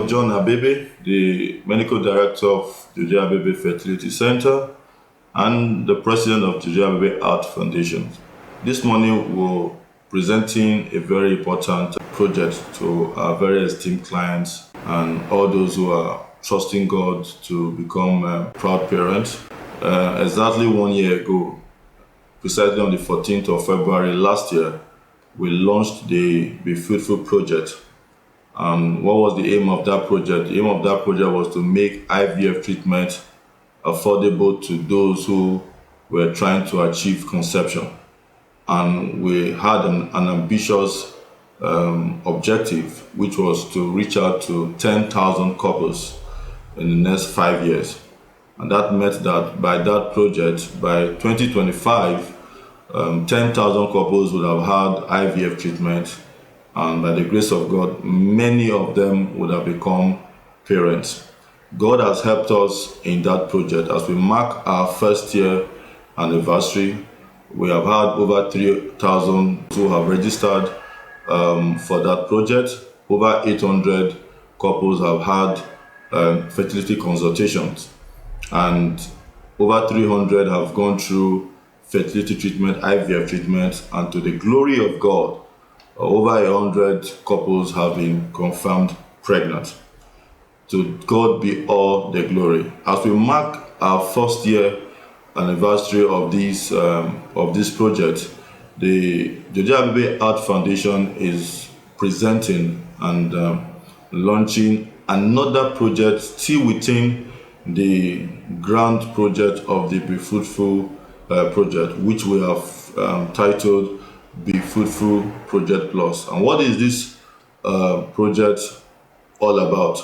Joje Abebe, the Medical Director of Joje Abebe Fertility Center and the President of Joje Abebe Art Foundation. This morning we're presenting a very important project to our very esteemed clients and all those who are trusting God to become proud parents. Exactly 1 year ago, precisely on the 14th of February last year, we launched the Be Fruitful project. And what was the aim of that project? The aim of that project was to make IVF treatment affordable to those who were trying to achieve conception. And we had an ambitious objective, which was to reach out to 10,000 couples in the next 5 years. And that meant that by that project, by 2025, 10,000 couples would have had IVF treatment, and by the grace of God, many of them would have become parents. God has helped us in that project. As we mark our first year anniversary, we have had over 3,000 who have registered for that project. Over 800 couples have had fertility consultations, and over 300 have gone through fertility treatment, IVF treatment, and to the glory of God, over 100 couples have been confirmed pregnant. To God be all the glory. As we mark our first year anniversary of this project, the Joje Abebe Art Foundation is presenting and launching another project still within the grand project of the Be Fruitful project, which we have titled Be Fruitful Project Plus. And what is this project all about?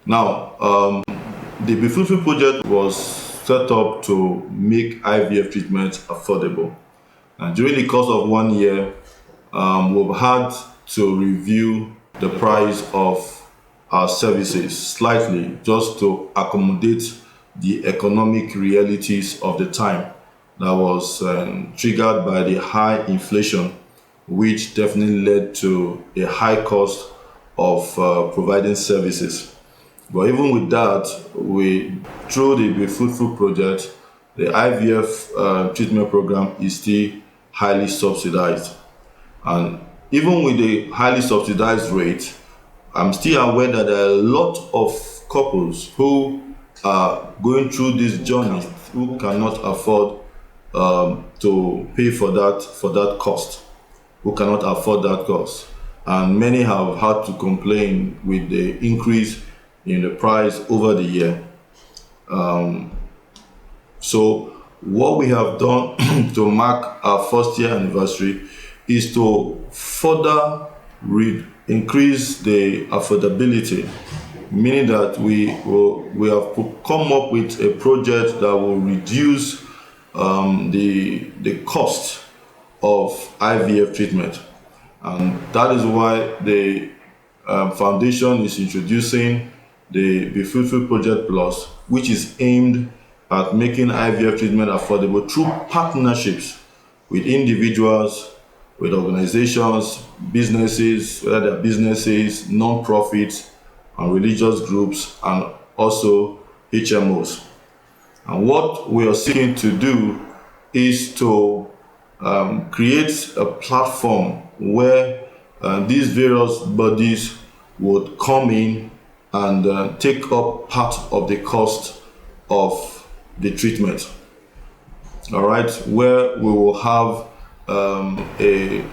Now, the Be Fruitful project was set up to make IVF treatment affordable. And during the course of 1 year, we've had to review the price of our services slightly just to accommodate the economic realities of the time that was triggered by the high inflation, which definitely led to a high cost of providing services. But even with that, through the Be Fruitful project, the IVF treatment program is still highly subsidized. And even with the highly subsidized rate, I'm still aware that there are a lot of couples who are going through this journey who cannot afford to pay for that cost, who cannot afford that cost. And many have had to complain with the increase in the price over the year. So what we have done to mark our first year anniversary is to further increase the affordability, meaning that we have come up with a project that will reduce the cost of IVF treatment. And that is why the foundation is introducing the Be Fruitful Project Plus, which is aimed at making IVF treatment affordable through partnerships with individuals, with organizations, businesses, whether they're businesses, non-profits, and religious groups, and also HMOs. And what we are seeking to do is to create a platform where these various bodies would come in and take up part of the cost of the treatment. All right, where we will have a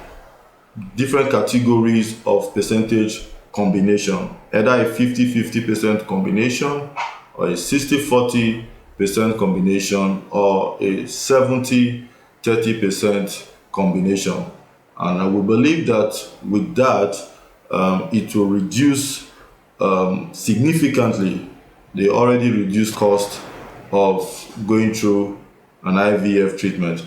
different categories of percentage combination, either a 50-50% combination, or a 60-40% combination, or a 70-30% combination. And I will believe that with that, it will reduce significantly the already reduced cost of going through an IVF treatment.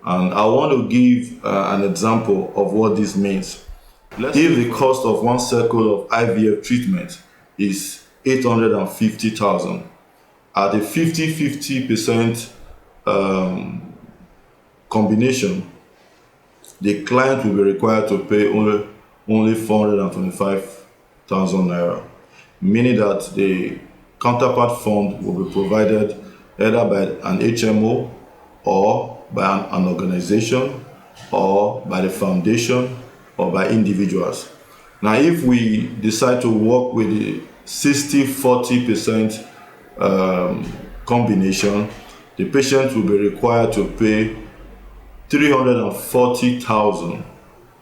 And I want to give an example of what this means. If the cost of one cycle of IVF treatment is 850,000, at a 50-50% combination, the client will be required to pay only 425,000 naira. meaning that the counterpart fund will be provided either by an HMO or by an organization or by the foundation or by individuals. Now, if we decide to work with the 60-40% combination, the patient will be required to pay 340,000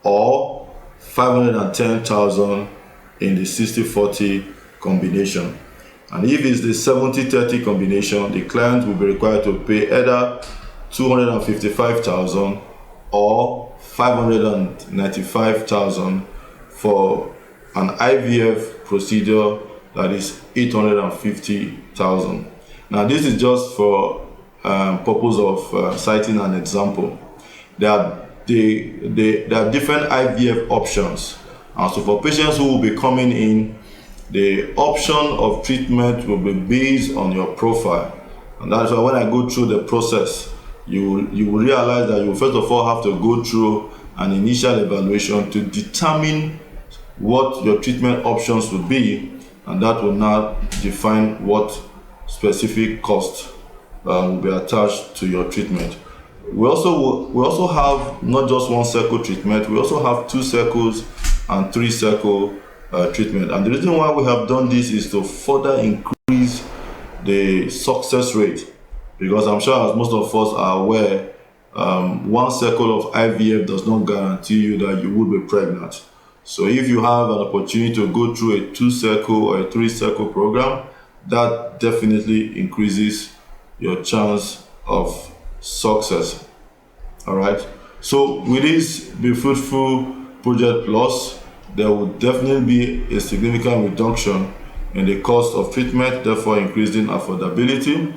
or 510,000 in the 60-40 combination. And if it's the 70-30 combination, the client will be required to pay either 255,000 or 595,000 for an IVF procedure that is 850,000. Now, this is just for purpose of citing an example. There are different IVF options. And so for patients who will be coming in, the option of treatment will be based on your profile. And that's why when I go through the process, you will realize that you first of all have to go through an initial evaluation to determine what your treatment options will be, and that will now define what specific cost will be attached to your treatment. We also have not just one cycle treatment, we also have 2 cycles and 3 cycle treatment. And the reason why we have done this is to further increase the success rate, because I'm sure as most of us are aware, 1 cycle of IVF does not guarantee you that you will be pregnant. So if you have an opportunity to go through a 2 cycle or a 3 cycle program, that definitely increases your chance of success. All right. So with this Be Fruitful Project Plus, there will definitely be a significant reduction in the cost of treatment, therefore increasing affordability.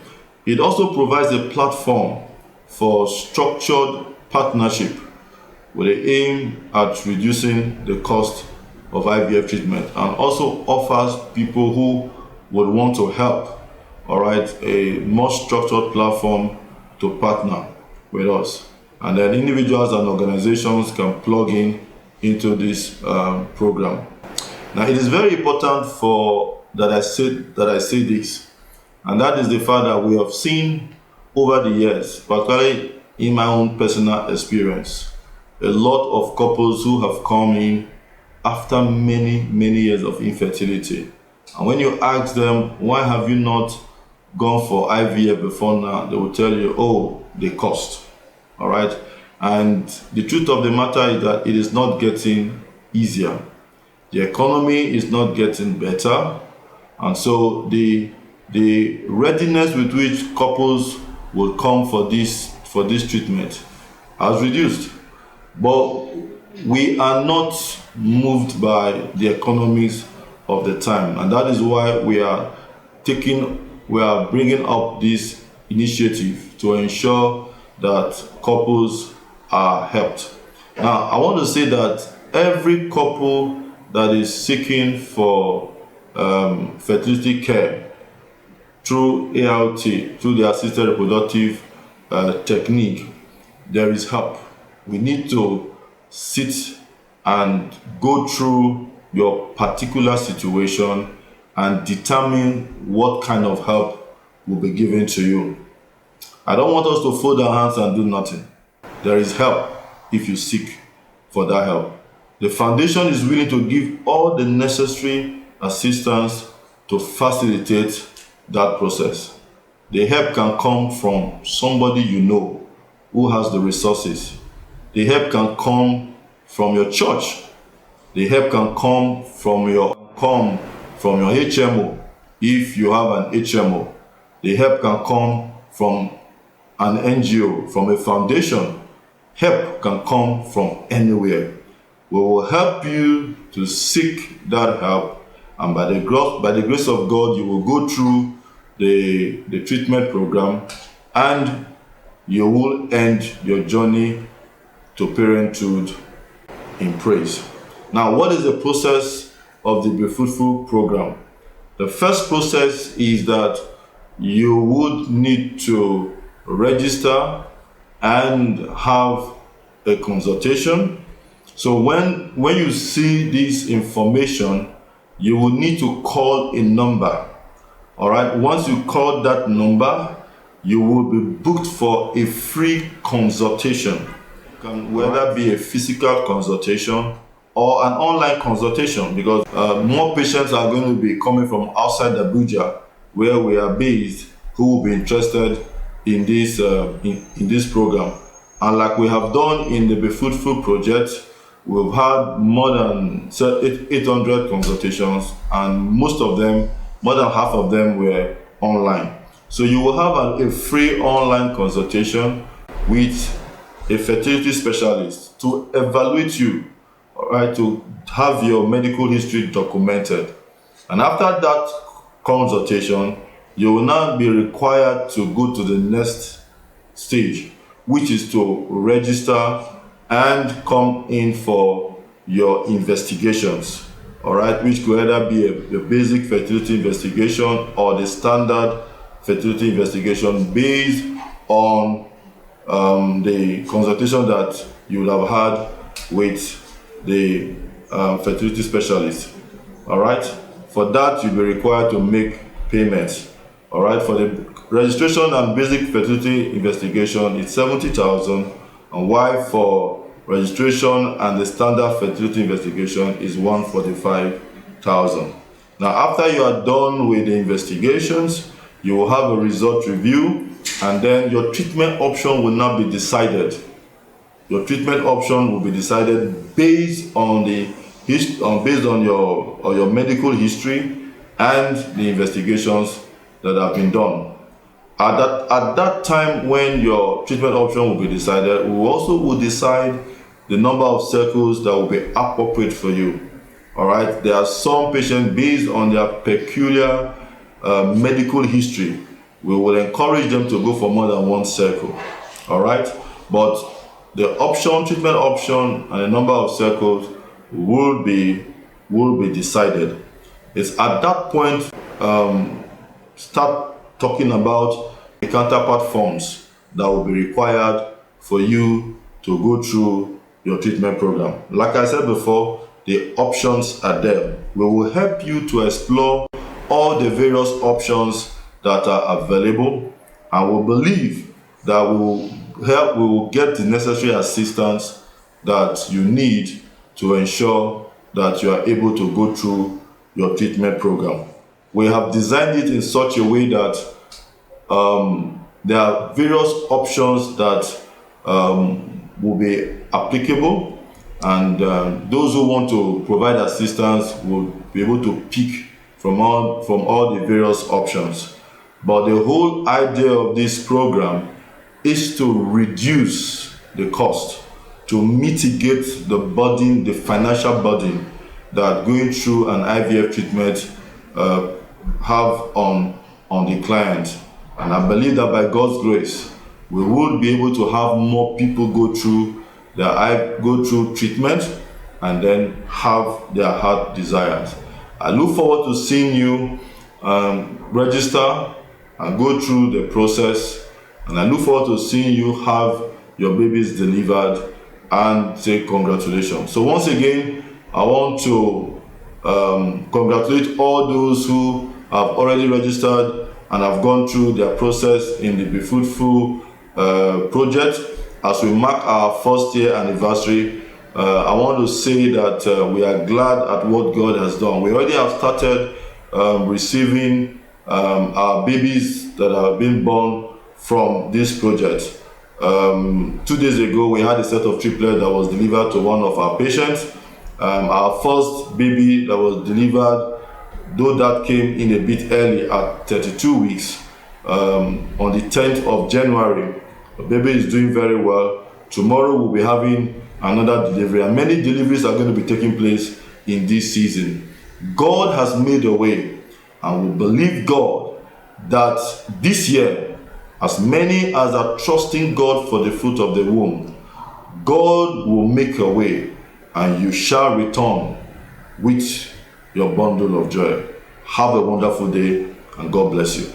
It also provides a platform for structured partnership with the aim at reducing the cost of IVF treatment, and also offers people who would want to help, all right, a more structured platform to partner with us. And then individuals and organizations can plug in into this program. Now, it is very important that I say this, and that is the fact that we have seen over the years, particularly in my own personal experience, a lot of couples who have come in after many years of infertility. And when you ask them, why have you not gone for IVF before now, they will tell you, oh, the cost. All right. And the truth of the matter is that it is not getting easier. The economy is not getting better. And so the readiness with which couples will come for this treatment has reduced. But we are not moved by the economics of the time. And that is why we are bringing up this initiative to ensure that couples are helped. Now, I want to say that every couple that is seeking for fertility care through ART, through the assisted reproductive technique, there is help. We need to sit and go through your particular situation and determine what kind of help will be given to you. I don't want us to fold our hands and do nothing. There is help if you seek for that help. The foundation is willing to give all the necessary assistance to facilitate that process. The help can come from somebody you know who has the resources. The help can come from your church. The help can come from your HMO, if you have an HMO. The help can come from an NGO, from a foundation. Help can come from anywhere. We will help you to seek that help, and by the grace of God, you will go through the treatment program, and you will end your journey to parenthood in praise. Now, what is the process of the Be Fruitful program? The first process is that you would need to register and have a consultation. So when you see this information, you will need to call a number. All right, once you call that number, you will be booked for a free consultation. It can whether be a physical consultation or an online consultation, because more patients are going to be coming from outside Abuja, where we are based, who will be interested in this in this program. And like we have done in the Fruitful project, we've had more than 800 consultations, and most of them, more than half of them, were online. So you will have a free online consultation with a fertility specialist to evaluate you, all right, to have your medical history documented. And after that consultation, you will now be required to go to the next stage, which is to register and come in for your investigations, all right, which could either be a basic fertility investigation or the standard fertility investigation based on the consultation that you would have had with the fertility specialist. All right, for that you'll be required to make payments. All right, for the registration and basic fertility investigation, it's 70,000, and while for registration and the standard fertility investigation is 145,000. Now, after you are done with the investigations, you will have a result review, and then your treatment option will now be decided. Your treatment option will be decided based on your medical history and the investigations that have been done. At that time, when your treatment option will be decided, we also will decide the number of circles that will be appropriate for you. All right, there are some patients, based on their peculiar medical history, we will encourage them to go for more than one circle. All right, but the treatment option, and the number of circles will be decided. It's at that point start talking about the counterpart forms that will be required for you to go through your treatment program. Like I said before, the options are there. We will help you to explore all the various options that are available, and we believe that we will get the necessary assistance that you need to ensure that you are able to go through your treatment program. We have designed it in such a way that there are various options that will be applicable, and those who want to provide assistance will be able to pick from all the various options. But the whole idea of this program is to reduce the cost, to mitigate the burden, the financial burden that going through an IVF treatment have on the client. And I believe that by God's grace, we will be able to have more people go through treatment and then have their heart desires. I look forward to seeing you register and go through the process, and I look forward to seeing you have your babies delivered and say congratulations. So once again, I want to congratulate all those who have already registered and have gone through their process in the Be Fruitful project. As we mark our first year anniversary, I want to say that we are glad at what God has done. We already have started receiving our babies that have been born from this project. 2 days ago, we had a set of triplets that was delivered to one of our patients. Our first baby that was delivered, though that came in a bit early at 32 weeks, on the 10th of January, the baby is doing very well. Tomorrow we'll be having another delivery, and many deliveries are going to be taking place in this season. God has made a way, and we believe God that this year, as many as are trusting God for the fruit of the womb, God will make a way, and you shall return with your bundle of joy. Have a wonderful day, and God bless you.